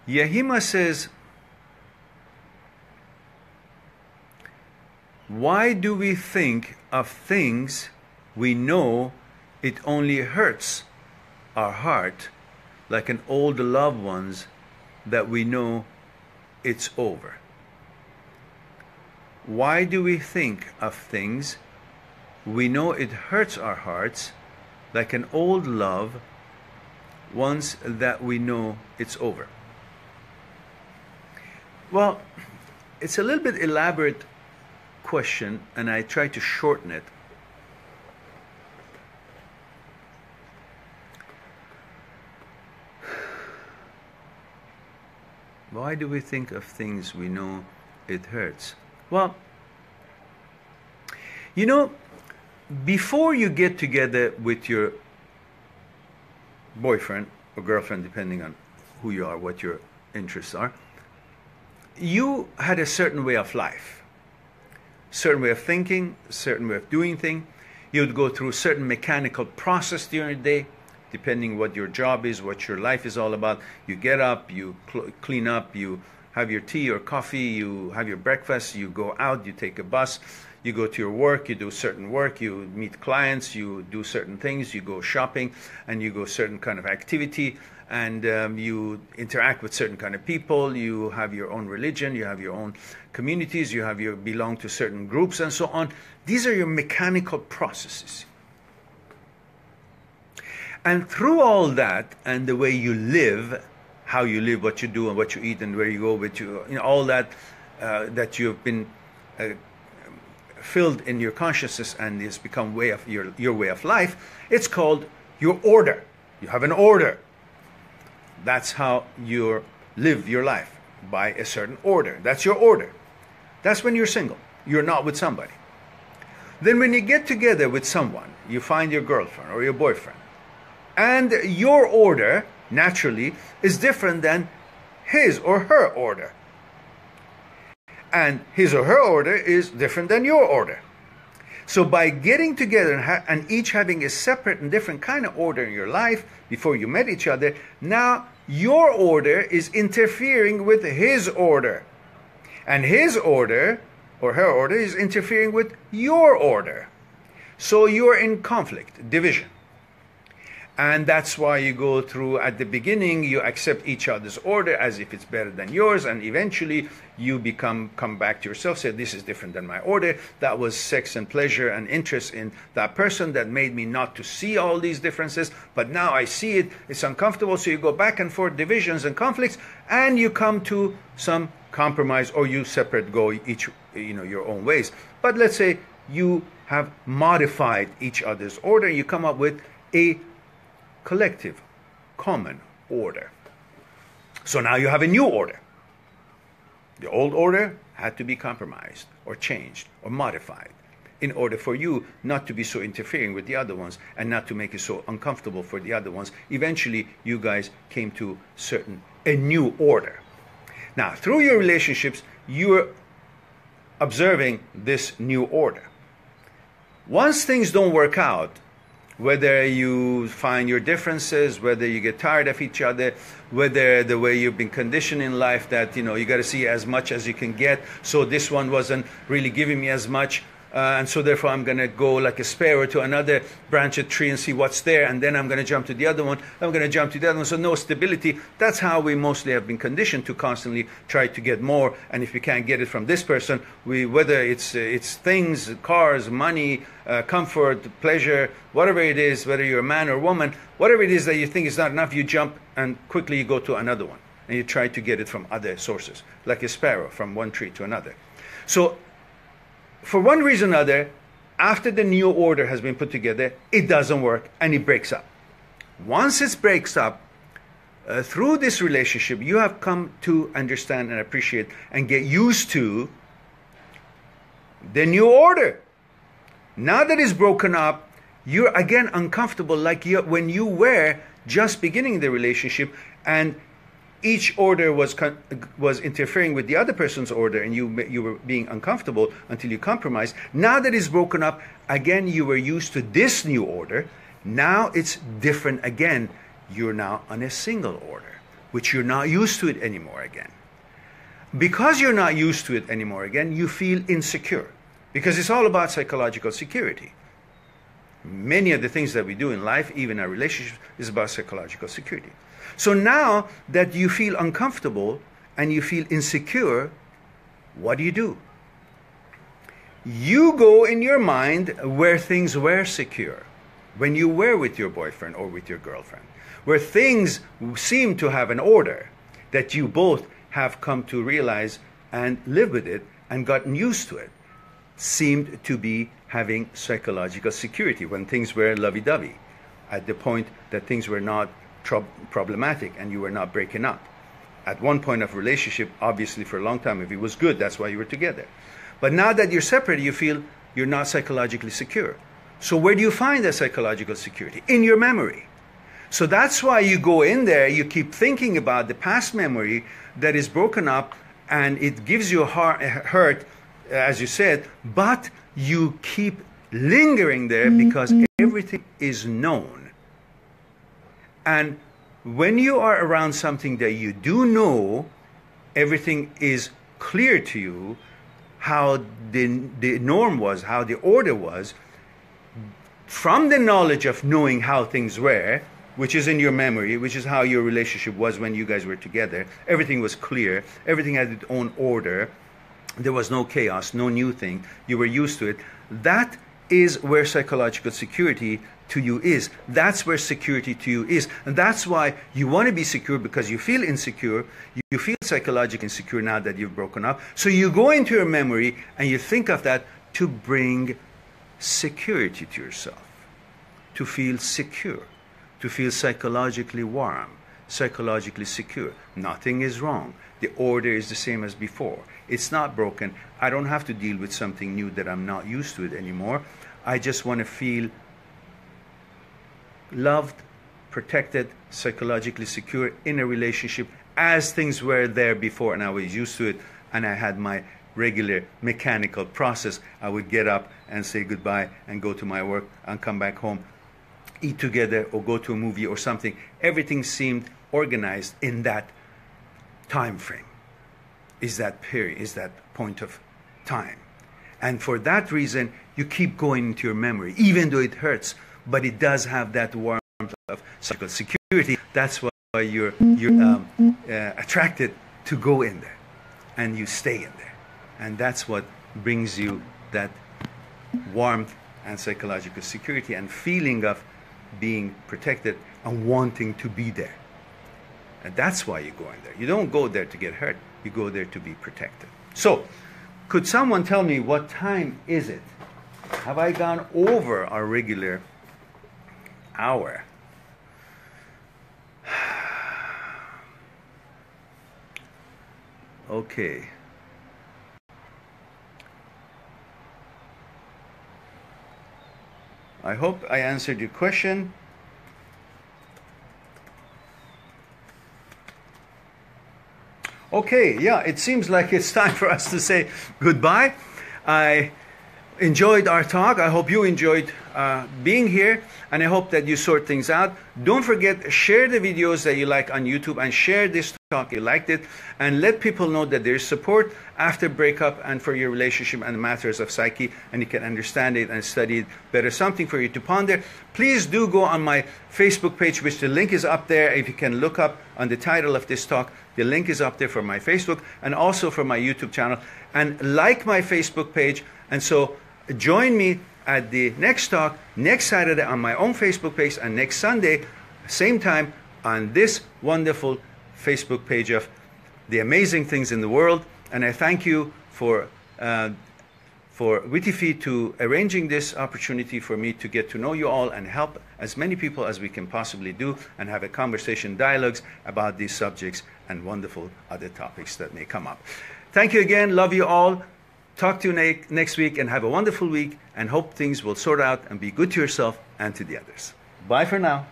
Yahima says, why do we think of things we know it only hurts our heart, like an old loved ones that we know it's over? Why do we think of things we know it hurts our hearts, like an old love once that we know it's over? Well, it's a little bit elaborate question, and I try to shorten it. Why do we think of things we know it hurts? Well, you know, before you get together with your boyfriend or girlfriend, depending on who you are, what your interests are, you had a certain way of life, certain way of thinking, certain way of doing things. You would go through certain mechanical process during the day, depending what your job is, what your life is all about. You get up, you clean up, you have your tea or coffee, you have your breakfast, you go out, you take a bus, you go to your work, you do certain work, you meet clients, you do certain things, you go shopping, and you go certain kind of activity, and you interact with certain kind of people. You have your own religion, you have your own communities, you belong to certain groups, and so on. These are your mechanical processes. And through all that, and the way you live, how you live, what you do, and what you eat, and where you go, all that that you've been filled in your consciousness, and it's become your way of life. It's called your order. You have an order. That's how you live your life, by a certain order. That's your order. That's when you're single. You're not with somebody. Then when you get together with someone, you find your girlfriend or your boyfriend, and your order, naturally, is different than his or her order. And his or her order is different than your order. So by getting together and each having a separate and different kind of order in your life before you met each other, now your order is interfering with his order. And his order or her order is interfering with your order. So you're in conflict, division. And that's why you go through, at the beginning, you accept each other's order as if it's better than yours, and eventually you come back to yourself, say, this is different than my order. That was sex and pleasure and interest in that person that made me not to see all these differences, but now I see it, it's uncomfortable, so you go back and forth, divisions and conflicts, and you come to some compromise, or you separate, go each, your own ways. But let's say you have modified each other's order, you come up with a collective, common order. So now you have a new order. The old order had to be compromised or changed or modified in order for you not to be so interfering with the other ones and not to make it so uncomfortable for the other ones. Eventually, you guys came to a new order. Now, through your relationships, you're observing this new order. Once things don't work out, whether you find your differences, whether you get tired of each other, whether the way you've been conditioned in life that, you got to see as much as you can get, so this one wasn't really giving me as much, and so therefore I'm going to go like a sparrow to another branch of tree and see what's there, and then I'm going to jump to the other one, I'm going to jump to the other one, so no stability. That's how we mostly have been conditioned to constantly try to get more, and if we can't get it from this person, whether it's things, cars, money, comfort, pleasure, whatever it is, whether you're a man or woman, whatever it is that you think is not enough, you jump and quickly you go to another one, and you try to get it from other sources, like a sparrow from one tree to another. So for one reason or another, after the new order has been put together, it doesn't work and it breaks up. Once it breaks up, through this relationship, you have come to understand and appreciate and get used to the new order. Now that it's broken up, you're again uncomfortable like when you were just beginning the relationship and each order was interfering with the other person's order, and you were being uncomfortable until you compromised. Now that it's broken up, again you were used to this new order. Now it's different again. You're now on a single order. which you're not used to it anymore again. Because you're not used to it anymore again, you feel insecure. Because it's all about psychological security. Many of the things that we do in life, even our relationships, is about psychological security. So now that you feel uncomfortable and you feel insecure, what do? You go in your mind where things were secure, when you were with your boyfriend or with your girlfriend, where things seem to have an order that you both have come to realize and live with it and gotten used to it, seemed to be having psychological security, when things were lovey-dovey, at the point that things were not problematic and you were not breaking up. At one point of relationship, obviously for a long time, if it was good, that's why you were together. But now that you're separated, you feel you're not psychologically secure. So where do you find that psychological security? In your memory. So that's why you go in there, you keep thinking about the past memory that is broken up, and it gives you a hurt, as you said, but you keep lingering there because everything is known. And when you are around something that you do know, everything is clear to you, how the norm was, how the order was, from the knowledge of knowing how things were, which is in your memory, which is how your relationship was when you guys were together. Everything was clear. Everything had its own order. There was no chaos, no new thing. You were used to it. That is where psychological security to you is. That's where security to you is. And that's why you want to be secure, because you feel insecure. You feel psychologically insecure now that you've broken up. So you go into your memory and you think of that to bring security to yourself, to feel secure, to feel psychologically warm, psychologically secure. Nothing is wrong. The order is the same as before. It's not broken. I don't have to deal with something new that I'm not used to it anymore. I just want to feel loved, protected, psychologically secure in a relationship as things were there before, and I was used to it, and I had my regular mechanical process. I would get up and say goodbye and go to my work and come back home, eat together or go to a movie or something. Everything seemed organized in that time frame, is that period, is that point of time. And for that reason, you keep going into your memory, even though it hurts, but it does have that warmth of psychological security. That's why you're attracted to go in there, and you stay in there. And that's what brings you that warmth and psychological security and feeling of being protected and wanting to be there. And that's why you go in there. You don't go there to get hurt. You go there to be protected. So, could someone tell me what time is it? Have I gone over our regular hour? Okay. I hope I answered your question. Okay, yeah, it seems like it's time for us to say goodbye. I enjoyed our talk. I hope you enjoyed being here, and I hope that you sort things out. Don't forget, share the videos that you like on YouTube, and share this talk if you liked it, and let people know that there's support after breakup and for your relationship and the matters of psyche, and you can understand it and study it better. Something for you to ponder. Please do go on my Facebook page, which the link is up there. If you can look up on the title of this talk, the link is up there for my Facebook and also for my YouTube channel. And like my Facebook page. And so join me at the next talk next Saturday on my own Facebook page, and next Sunday, same time, on this wonderful Facebook page of the amazing things in the world. And I thank you for Witify to arranging this opportunity for me to get to know you all and help as many people as we can possibly do, and have a conversation, dialogues about these subjects and wonderful other topics that may come up. Thank you again. Love you all. Talk to you next week, and have a wonderful week, and hope things will sort out and be good to yourself and to the others. Bye for now.